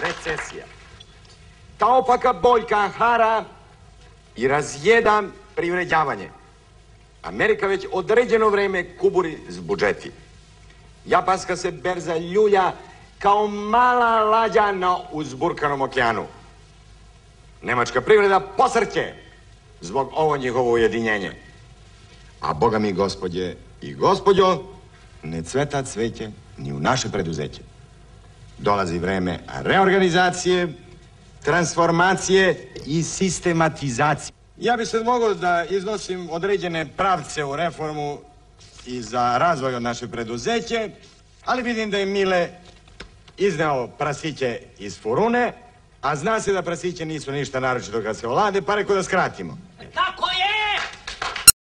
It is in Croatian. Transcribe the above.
recesija. Ta opaka boljka hara i razjeda privređavanje. Amerika već određeno vreme kuburi z budžeti. Japanska se berza ljulja kao mala lađa na uzburkanom okeanu. Nemačka privreda posrće zbog ovo njihovo ujedinjenje. A boga mi, gospodje i gospođo, ne cveta cveće ni u naše preduzeće. Dolazi vreme reorganizacije, transformacije i sistematizacije. Ja bi sad mogao da iznosim određene pravce u reformu i za razvoj od naše preduzeće, ali vidim da je Mile izneo prasiće iz furune, a zna se da prasiće nisu ništa naročito kad se olade, pa rekao da skratimo.